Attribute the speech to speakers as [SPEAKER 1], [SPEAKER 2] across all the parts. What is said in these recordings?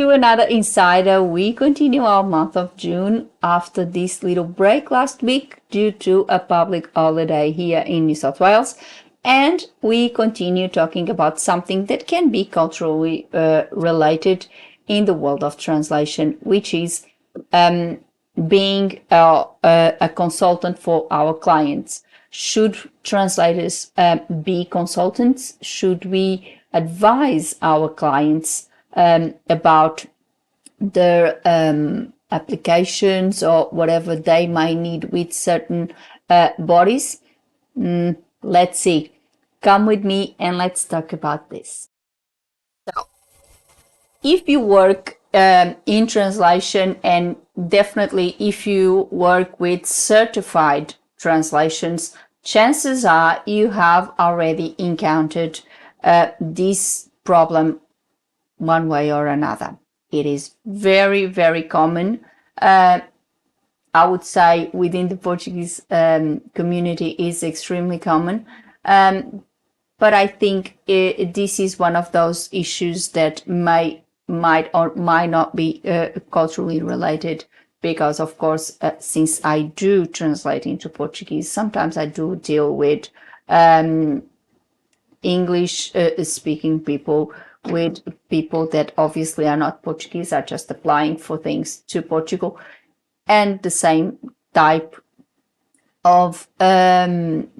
[SPEAKER 1] to another Insider. We continue our month of June after this little break last week due to a public holiday here in New South Wales. And we continue talking about something that can be culturally related in the world of translation, which is being a consultant for our clients. Should translators be consultants? Should we advise our clients about their applications or whatever they might need with certain bodies? Let's see. Come with me and let's talk about this. So, if you work in translation, and definitely if you work with certified translations, chances are you have already encountered this problem one way or another. It is very, very common. I would say within the Portuguese community is extremely common. But I think this is one of those issues that might or might not be culturally related, because of course, since I do translate into Portuguese, sometimes I do deal with English speaking people, with people that obviously are not Portuguese, are just applying for things to Portugal, and the same type of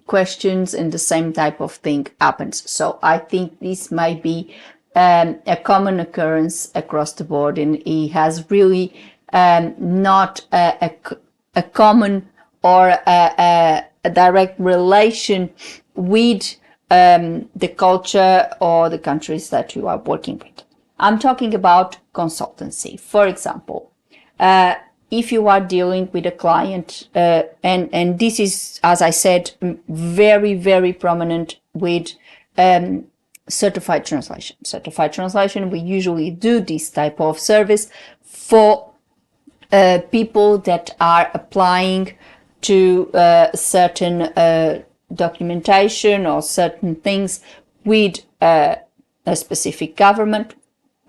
[SPEAKER 1] questions and the same type of thing happens. So I think this might be a common occurrence across the board, and it has really not a common or a direct relation with the culture or the countries that you are working with. I'm talking about consultancy. For example, if you are dealing with a client, and this is, as I said, very, very prominent with certified translation. Certified translation, we usually do this type of service for people that are applying to certain documentation or certain things with a specific government,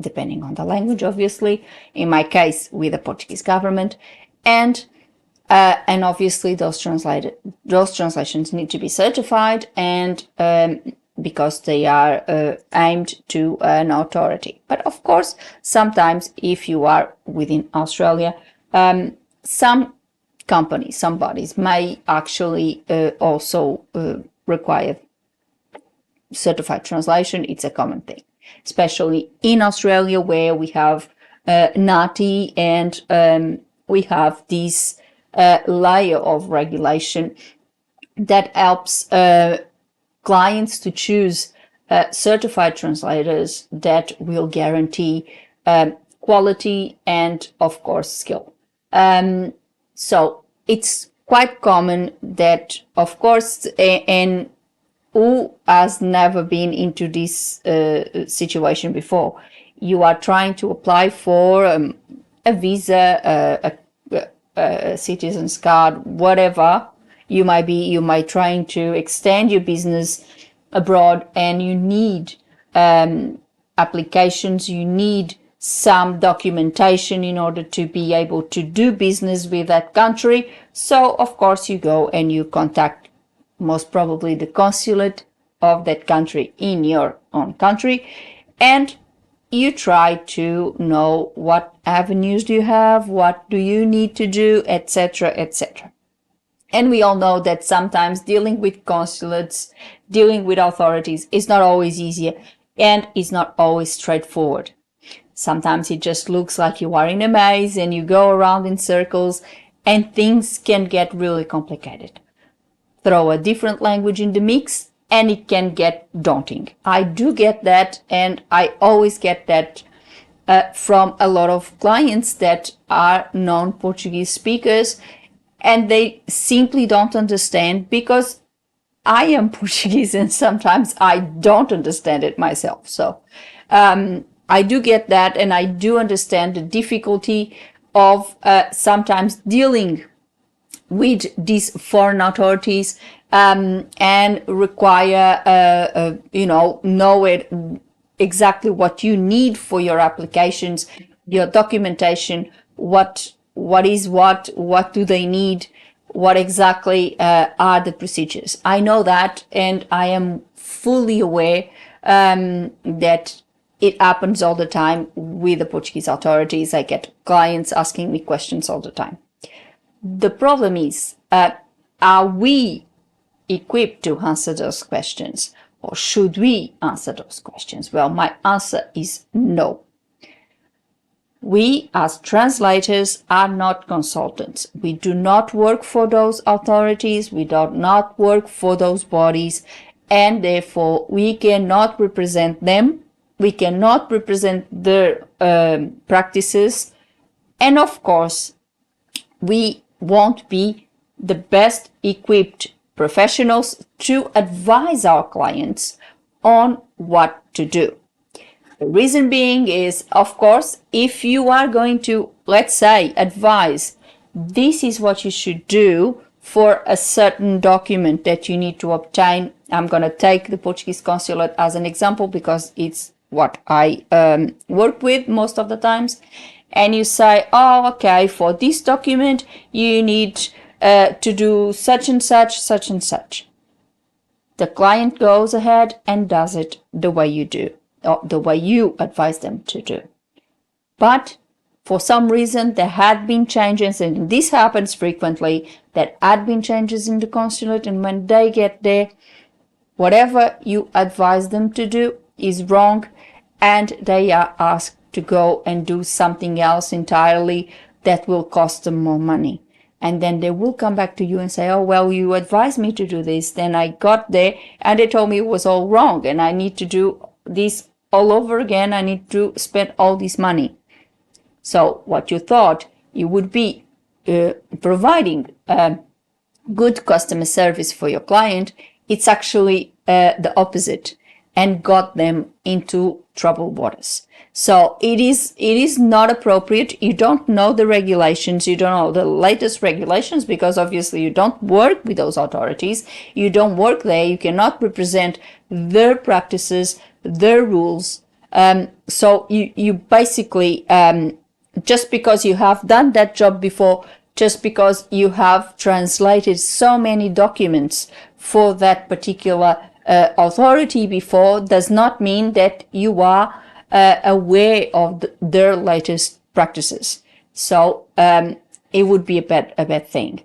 [SPEAKER 1] depending on the language, obviously. In my case, with the Portuguese government, and obviously those translations need to be certified, and because they are aimed to an authority. But of course, sometimes if you are within Australia, some companies, some bodies may actually also require certified translation. It's a common thing, especially in Australia, where we have NATI, and we have this layer of regulation that helps clients to choose certified translators that will guarantee quality and, of course, skill. So it's quite common that, of course, and who has never been into this situation before? You are trying to apply for a visa, a citizen's card, whatever you might be. You might trying to extend your business abroad, and you need applications, you need some documentation in order to be able to do business with that country. So of course you go and you contact most probably the consulate of that country in your own country, and you try to know what avenues do you have, what do you need to do, etc., etc. And we all know that sometimes dealing with consulates, dealing with authorities is not always easier, and is not always straightforward. Sometimes it just looks like you are in a maze and you go around in circles, and things can get really complicated. Throw a different language in the mix and it can get daunting. I do get that, and I always get that from a lot of clients that are non-Portuguese speakers, and they simply don't understand, because I am Portuguese and sometimes I don't understand it myself. So I do get that, and I do understand the difficulty of sometimes dealing with these foreign authorities and require, know it exactly what you need for your applications, your documentation, what do they need, what exactly are the procedures. I know that, and I am fully aware that it happens all the time with the Portuguese authorities. I get clients asking me questions all the time. The problem is, are we equipped to answer those questions, or should we answer those questions? Well, my answer is no. We, as translators, are not consultants. We do not work for those authorities. We do not work for those bodies, and therefore we cannot represent them. We cannot represent their practices, and of course, we won't be the best equipped professionals to advise our clients on what to do. The reason being is, of course, if you are going to, let's say, advise, this is what you should do for a certain document that you need to obtain. I'm going to take the Portuguese consulate as an example because it's what I work with most of the times. And you say, oh, okay, for this document, you need to do such and such, such and such. The client goes ahead and does it the way you do, or the way you advise them to do. But for some reason, there had been changes, and this happens frequently, there had been changes in the consulate, and when they get there, whatever you advise them to do is wrong, and they are asked to go and do something else entirely that will cost them more money. And then they will come back to you and say, oh, well, you advised me to do this. Then I got there and they told me it was all wrong and I need to do this all over again. I need to spend all this money. So what you thought you would be providing good customer service for your client, it's actually the opposite, and got them into troubled waters. So it is not appropriate. You don't know the regulations. You don't know the latest regulations because obviously you don't work with those authorities. You don't work there. You cannot represent their practices, their rules. So you basically, just because you have done that job before, just because you have translated so many documents for that particular authority before, does not mean that you are aware of their latest practices. So it would be a bad thing.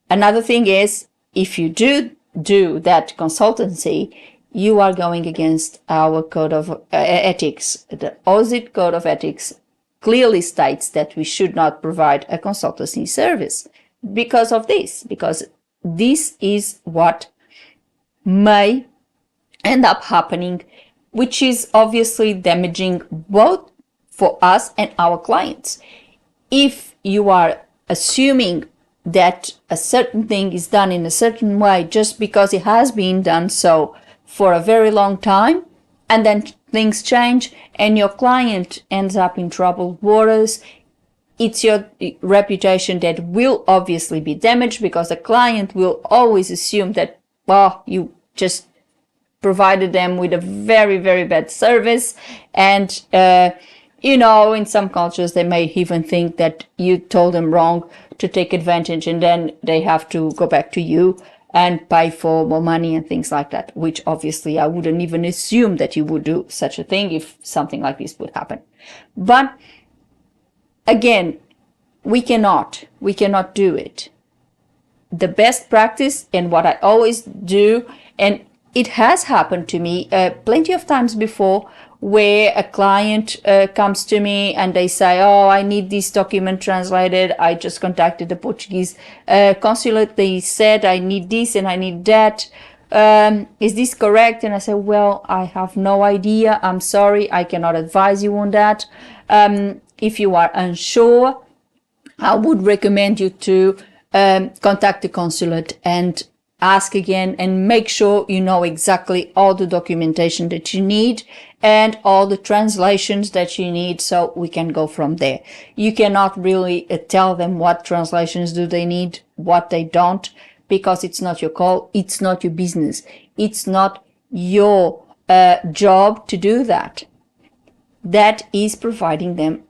[SPEAKER 1] Another thing is, if you do that consultancy, you are going against our code of ethics. The AUSIT Code of Ethics clearly states that we should not provide a consultancy service because of this, because this is what may end up happening, which is obviously damaging both for us and our clients. If you are assuming that a certain thing is done in a certain way just because it has been done so for a very long time, and then things change and your client ends up in troubled waters, it's your reputation that will obviously be damaged, because the client will always assume that, well, you just provided them with a very, very bad service. And, in some cultures, they may even think that you told them wrong to take advantage, and then they have to go back to you and pay for more money and things like that, which obviously I wouldn't even assume that you would do such a thing if something like this would happen. But again, we cannot do it. The best practice, and what I always do, and it has happened to me plenty of times before, where a client comes to me and they say, oh, I need this document translated. I just contacted the Portuguese consulate. They said I need this and I need that. Is this correct? And I say, well, I have no idea. I'm sorry. I cannot advise you on that. If you are unsure, I would recommend you to contact the consulate and ask again, and make sure you know exactly all the documentation that you need and all the translations that you need, so we can go from there. You cannot really tell them what translations do they need, what they don't, because it's not your call, it's not your business, it's not your job to do that. That is providing them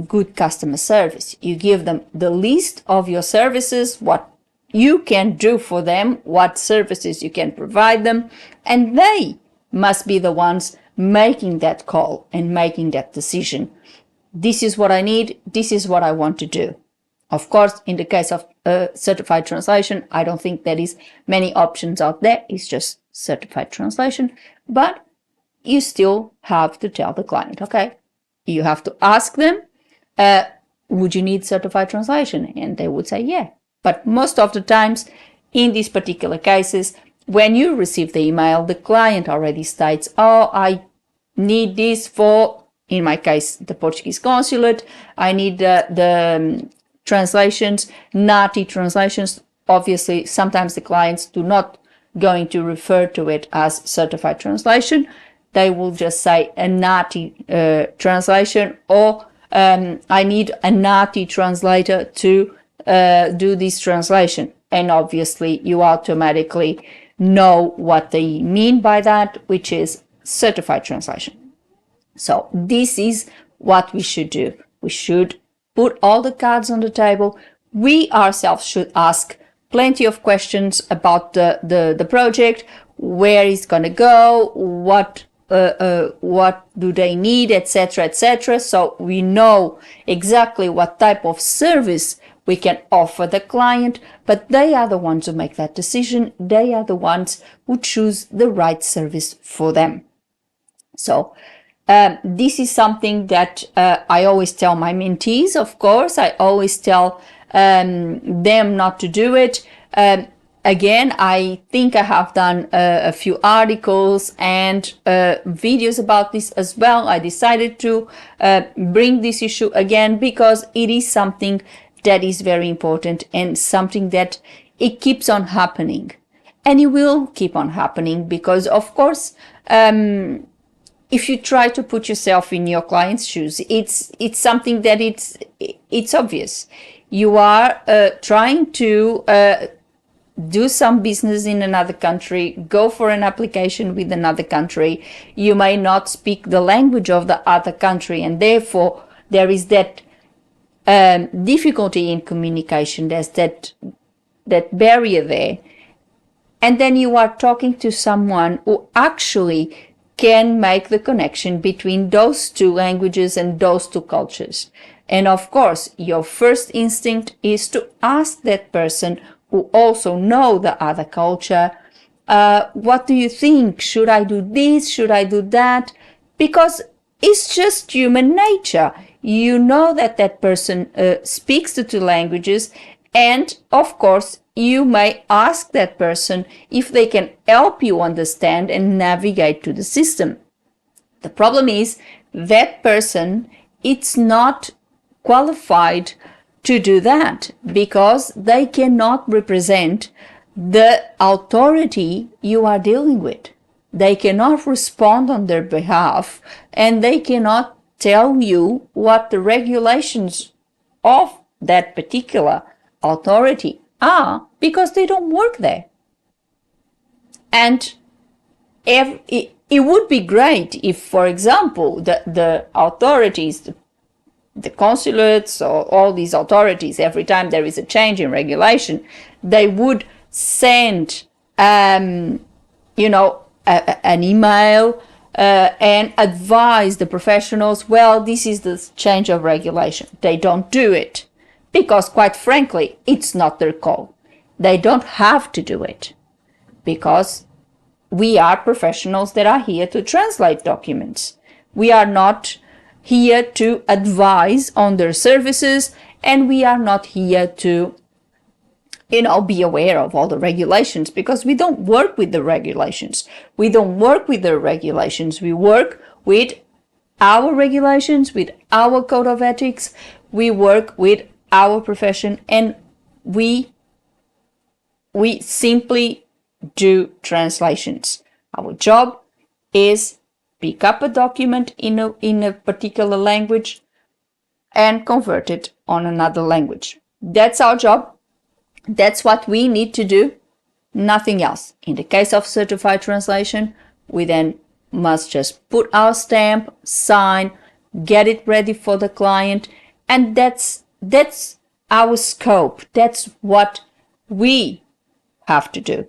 [SPEAKER 1] good customer service. You give them the list of your services, what you can do for them, what services you can provide them, and they must be the ones making that call and making that decision. This is what I need, this is what I want to do. Of course, in the case of certified translation, I don't think there is many options out there. It's just certified translation, but you still have to tell the client, okay? You have to ask them, would you need certified translation? And they would say, yeah. But most of the times, in these particular cases, when you receive the email, the client already states, oh, I need this for, in my case, the Portuguese consulate. I need the translations, NATI translations. Obviously, sometimes the clients do not going to refer to it as certified translation. They will just say a NATI translation, or I need a NATI translator to do this translation. And obviously, you automatically know what they mean by that, which is certified translation. So this is what we should do. We should put all the cards on the table. We ourselves should ask plenty of questions about the project, where it's going to go, what do they need, etc., etc. So we know exactly what type of service we can offer the client, but they are the ones who make that decision. They are the ones who choose the right service for them. So this is something that I always tell my mentees, of course. I always tell them not to do it. Again, I think I have done a few articles and videos about this as well. I decided to bring this issue again because it is something that is very important and something that it keeps on happening. And it will keep on happening because, of course, if you try to put yourself in your client's shoes, it's something that it's obvious. You are trying to do some business in another country, go for an application with another country. You may not speak the language of the other country, and therefore there is that difficulty in communication. There's that barrier there. And then you are talking to someone who actually can make the connection between those two languages and those two cultures. And of course, your first instinct is to ask that person who also know the other culture, what do you think? Should I do this? Should I do that? Because it's just human nature. You know that person speaks the two languages, and of course, you may ask that person if they can help you understand and navigate to the system. The problem is that person, it's not qualified to do that because they cannot represent the authority you are dealing with. They cannot respond on their behalf, and they cannot tell you what the regulations of that particular authority are because they don't work there. And it would be great if, for example, the authorities, the consulates or all these authorities, every time there is a change in regulation, they would send, an email and advise the professionals, well, this is the change of regulation. They don't do it because, quite frankly, it's not their call. They don't have to do it because we are professionals that are here to translate documents. We are not here to advise on their services, and we are not here to, be aware of all the regulations because we don't work with the regulations. We don't work with the regulations. We work with our regulations, with our code of ethics. We work with our profession, and we simply do translations. Our job is pick up a document in a particular language and convert it on another language. That's our job. That's what we need to do, nothing else. In the case of certified translation, we then must just put our stamp, sign, get it ready for the client, And that's our scope. That's what we have to do.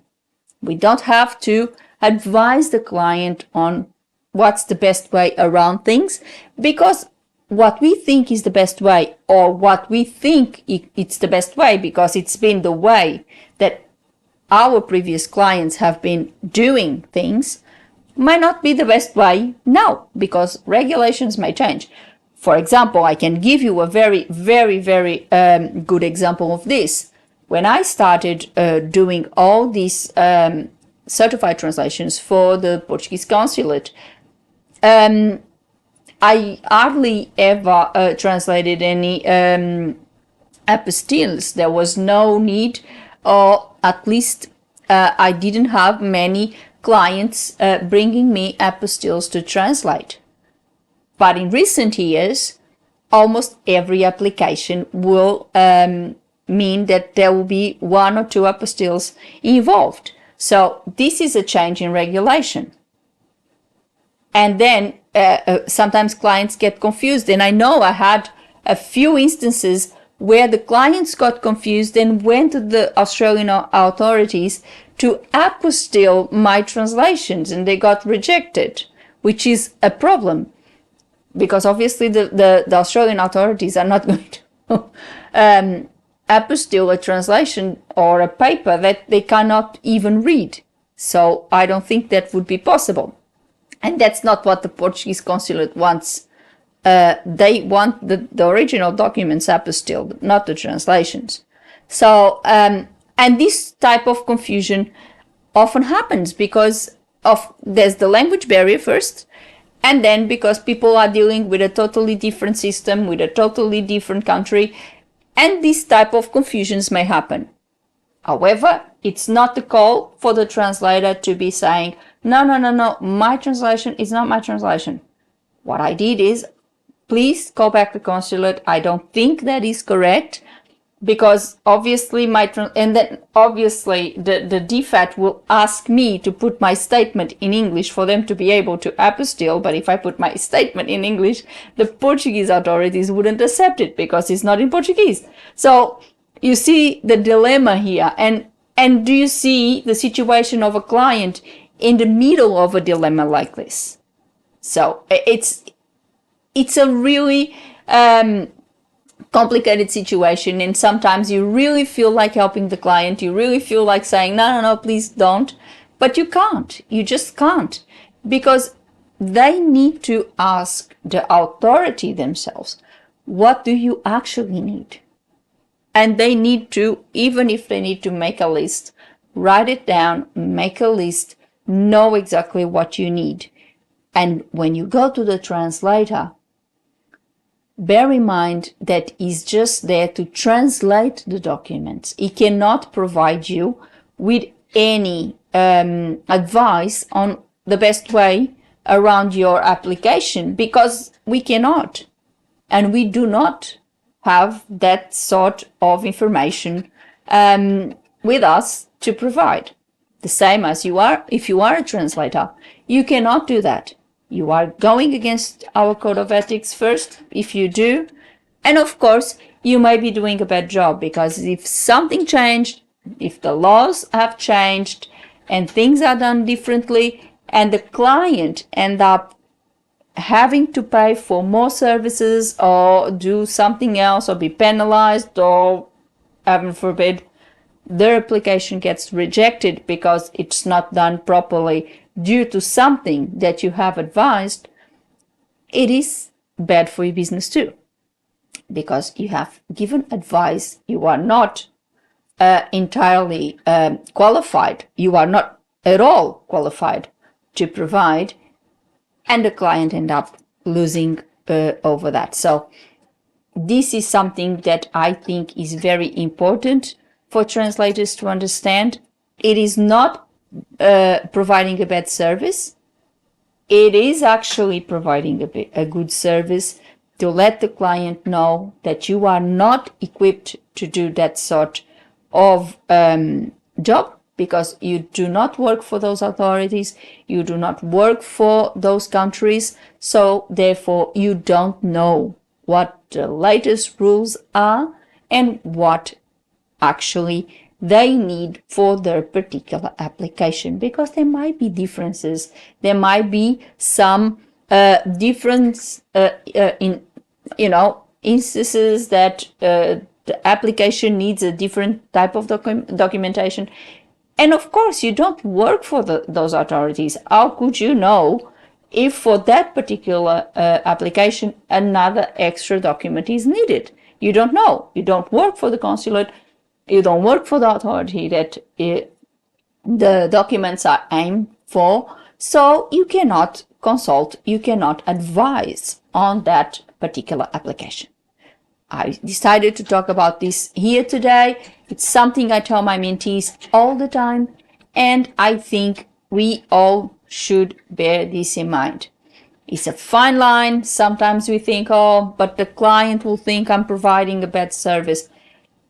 [SPEAKER 1] We don't have to advise the client on what's the best way around things, because what we think is the best way, or what we think it's the best way because it's been the way that our previous clients have been doing things, might not be the best way now, because regulations may change. For example, I can give you a very, very, very good example of this. When I started doing all these certified translations for the Portuguese consulate, I hardly ever translated any apostilles. There was no need, or at least I didn't have many clients bringing me apostilles to translate. But in recent years, almost every application will mean that there will be 1 or 2 apostilles involved. So this is a change in regulation. And then sometimes clients get confused. And I know I had a few instances where the clients got confused and went to the Australian authorities to apostille my translations, and they got rejected, which is a problem, because obviously the Australian authorities are not going to apostille a translation or a paper that they cannot even read. So I don't think that would be possible. And that's not what the Portuguese consulate wants. They want the original documents apostilled, not the translations. So, and this type of confusion often happens because there's the language barrier first, and then because people are dealing with a totally different system, with a totally different country, and this type of confusions may happen. However, it's not the call for the translator to be saying, no, my translation is not my translation. What I did is, please call back the consulate. I don't think that is correct, because obviously the DFAT will ask me to put my statement in English for them to be able to apostille. But if I put my statement in English, the Portuguese authorities wouldn't accept it because it's not in Portuguese. So you see the dilemma here, and do you see the situation of a client in the middle of a dilemma like this? So it's a really complicated situation, and sometimes you really feel like helping the client. You really feel like saying, no, please don't. But you can't. You just can't, because they need to ask the authority themselves, what do you actually need? And they need to, even if they need to make a list, write it down, make a list, know exactly what you need. And when you go to the translator, bear in mind that he's just there to translate the documents. He cannot provide you with any advice on the best way around your application, because we cannot, and we do not have that sort of information with us to provide. The same as if you are a translator, you cannot do that. You are going against our code of ethics first, if you do. And of course, you may be doing a bad job, because if something changed, if the laws have changed and things are done differently, and the client end up having to pay for more services or do something else or be penalized, or heaven forbid, their application gets rejected because it's not done properly due to something that you have advised, it is bad for your business too, because you have given advice you are not entirely qualified, you are not at all qualified to provide, and the client end up losing over that. So this is something that I think is very important for translators to understand. It is not providing a bad service. It is actually providing a good service to let the client know that you are not equipped to do that sort of job, because you do not work for those authorities, you do not work for those countries, so therefore you don't know what the latest rules are and what actually they need for their particular application, because there might be differences. There might be some difference in, instances that the application needs a different type of documentation. And of course, you don't work for those authorities. How could you know if for that particular application another extra document is needed? You don't know. You don't work for the consulate. You don't work for the authority that the documents are aimed for. So you cannot consult, you cannot advise on that particular application. I decided to talk about this here today. It's something I tell my mentees all the time, and I think we all should bear this in mind. It's a fine line. Sometimes we think, oh, but the client will think I'm providing a bad service.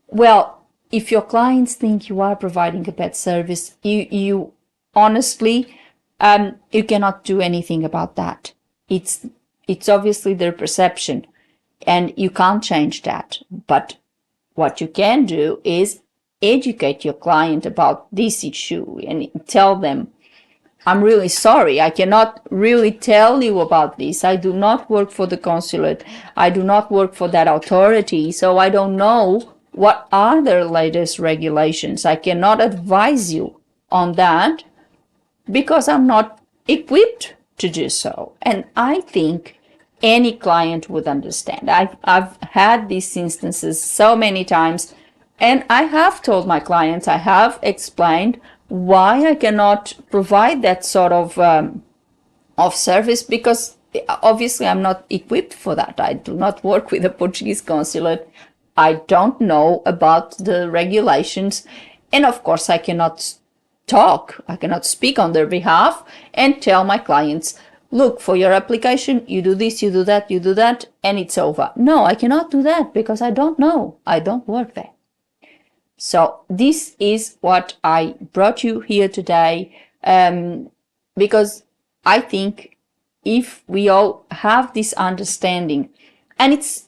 [SPEAKER 1] Well, if your clients think you are providing a bad service, you honestly, you cannot do anything about that. It's obviously their perception, and you can't change that. But what you can do is educate your client about this issue and tell them, I'm really sorry, I cannot really tell you about this. I do not work for the consulate. I do not work for that authority, so I don't know what are their latest regulations. I cannot advise you on that because I'm not equipped to do so. And I think any client would understand. I've had these instances so many times, and I have told my clients, I have explained why I cannot provide that sort of service, because obviously I'm not equipped for that. I do not work with a Portuguese consulate. I don't know about the regulations, and of course I cannot speak on their behalf and tell my clients, look, for your application, you do this, you do that, and it's over. No, I cannot do that because I don't know. I don't work there. So this is what I brought you here today, because I think if we all have this understanding, and this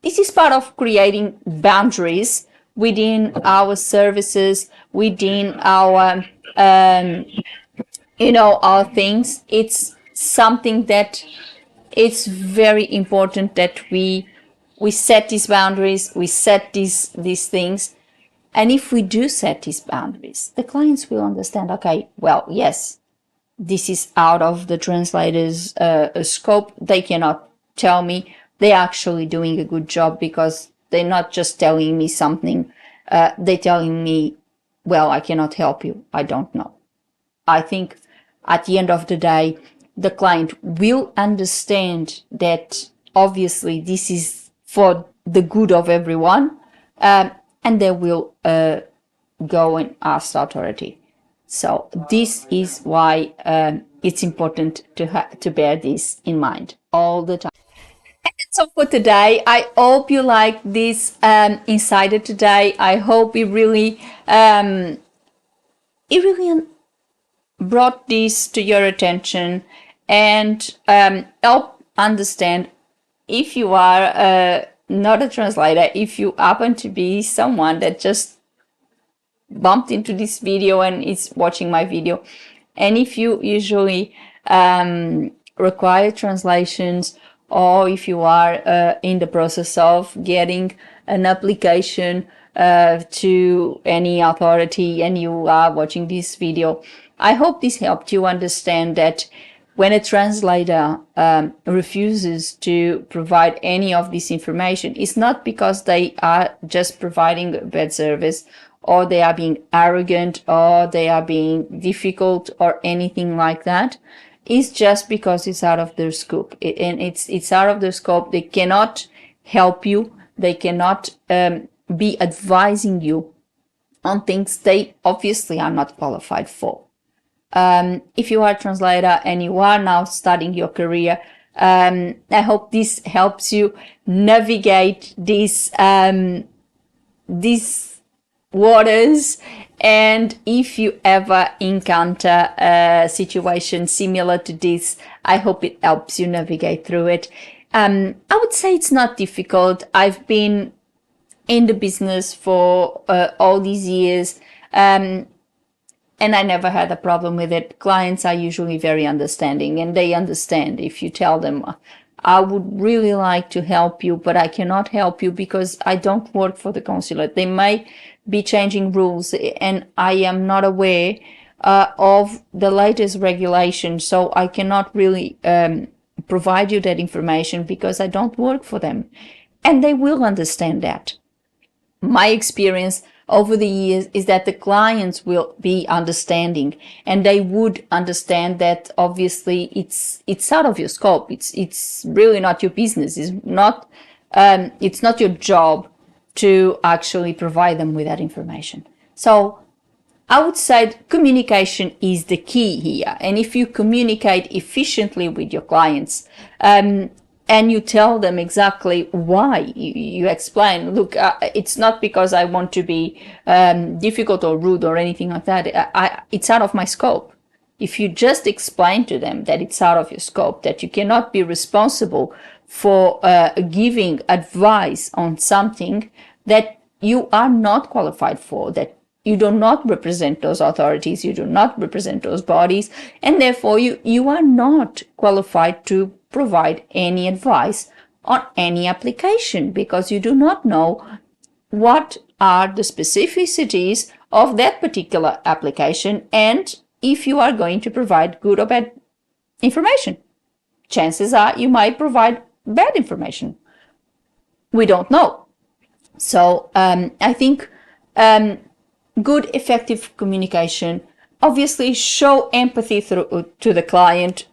[SPEAKER 1] is part of creating boundaries within our services, within our, our things. It's something that it's very important that we set these boundaries, we set these things. And if we do set these boundaries, the clients will understand, okay, well, yes, this is out of the translator's scope. They cannot tell me. They're actually doing a good job because they're not just telling me something. They're telling me, well, I cannot help you. I don't know. I think at the end of the day, the client will understand that obviously this is for the good of everyone, and they will go and ask the authority. So this is why it's important to bear this in mind all the time. And that's all for today. I hope you like this insider today. I hope it really brought this to your attention and help understand, if you are not a translator, if you happen to be someone that just bumped into this video and is watching my video, and if you usually require translations, or if you are in the process of getting an application to any authority and you are watching this video, I hope this helped you understand that when a translator refuses to provide any of this information, it's not because they are just providing a bad service, or they are being arrogant, or they are being difficult, or anything like that. It's just because it's out of their scope. It's out of their scope. They cannot help you. They cannot be advising you on things they obviously are not qualified for. If you are a translator and you are now starting your career, I hope this helps you navigate these waters. And if you ever encounter a situation similar to this, I hope it helps you navigate through it. I would say it's not difficult. I've been in the business for all these years, and I never had a problem with it. Clients are usually very understanding, and they understand if you tell them, I would really like to help you, but I cannot help you because I don't work for the consulate. They may be changing rules, and I am not aware of the latest regulation, so I cannot really provide you that information because I don't work for them. And they will understand that. My experience over the years is that the clients will be understanding, and they would understand that obviously it's out of your scope. It's really not your business. It's not your job to actually provide them with that information. So I would say communication is the key here. And if you communicate efficiently with your clients, and you tell them exactly why, you explain, look, it's not because I want to be difficult or rude or anything like that. It's out of my scope. If you just explain to them that it's out of your scope, that you cannot be responsible for giving advice on something that you are not qualified for, that you do not represent those authorities, you do not represent those bodies, and therefore you are not qualified to provide any advice on any application, because you do not know what are the specificities of that particular application and if you are going to provide good or bad information. Chances are you might provide bad information. We don't know. So I think good, effective communication, obviously show empathy to the client,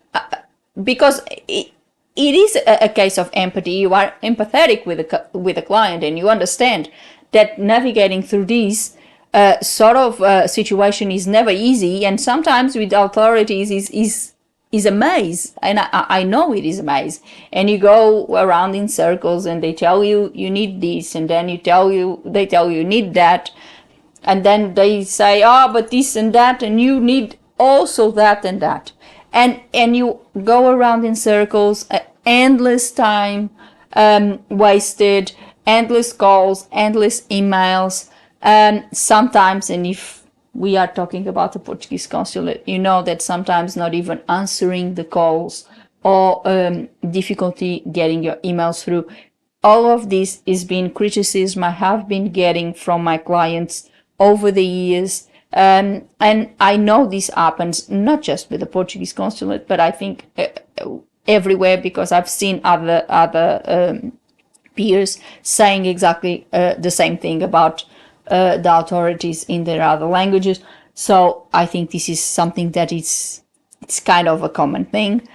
[SPEAKER 1] because it is a case of empathy. You are empathetic with the client, and you understand that navigating through these sort of situation is never easy, and sometimes with authorities is a maze, and I know it is a maze, and you go around in circles, and they tell you you need this, and then they tell you you need that, and then they say, oh, but this and that, and you need also that and that. And you go around in circles, endless time wasted, endless calls, endless emails. Sometimes, and if we are talking about the Portuguese consulate, you know that sometimes not even answering the calls or difficulty getting your emails through. All of this is being criticism I have been getting from my clients over the years. And I know this happens not just with the Portuguese consulate, but I think everywhere, because I've seen other peers saying exactly the same thing about the authorities in their other languages. So I think this is something that it's kind of a common thing.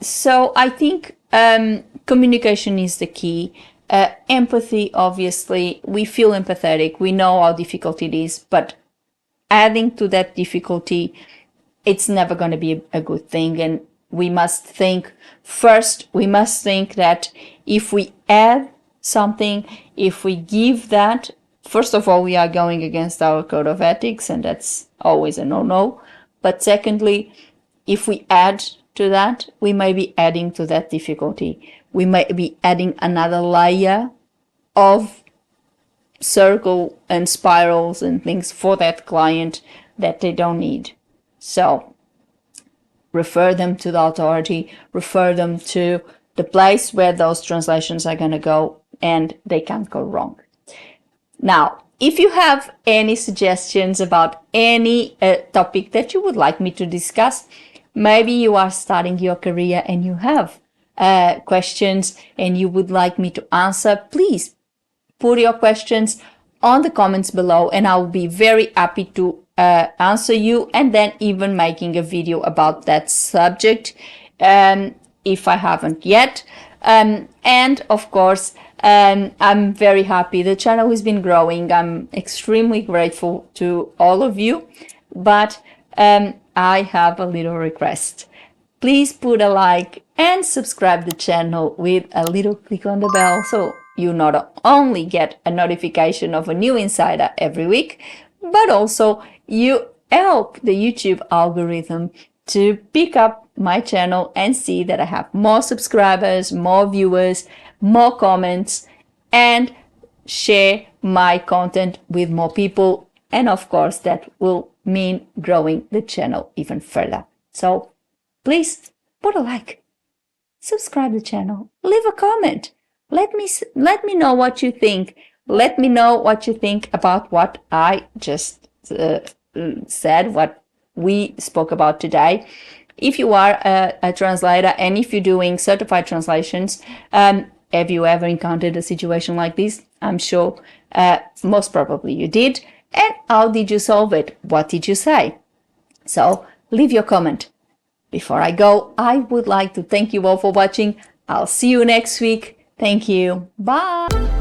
[SPEAKER 1] So I think communication is the key. Empathy, obviously, we feel empathetic. We know how difficult it is, but adding to that difficulty, it's never going to be a good thing. And we must think that if we add something, if we give that, first of all, we are going against our code of ethics, and that's always a no-no. But secondly, if we add to that, we may be adding to that difficulty. We may be adding another layer of circle and spirals and things for that client that they don't need. So refer them to the authority, refer them to the place where those translations are going to go, and they can't go wrong. Now, if you have any suggestions about any topic that you would like me to discuss, maybe you are starting your career and you have questions and you would like me to answer, please put your questions on the comments below, and I'll be very happy to answer you, and then even making a video about that subject if I haven't yet. And of course, I'm very happy. The channel has been growing. I'm extremely grateful to all of you, but I have a little request. Please put a like and subscribe the channel with a little click on the bell, so you not only get a notification of a new insider every week, but also you help the YouTube algorithm to pick up my channel and see that I have more subscribers, more viewers, more comments, and share my content with more people. And of course, that will mean growing the channel even further. So please put a like, subscribe the channel, leave a comment. Let me know what you think. Let me know what you think about what I just said, what we spoke about today. If you are a translator and if you're doing certified translations, have you ever encountered a situation like this? I'm sure most probably you did. And how did you solve it? What did you say? So leave your comment. Before I go, I would like to thank you all for watching. I'll see you next week. Thank you. Bye.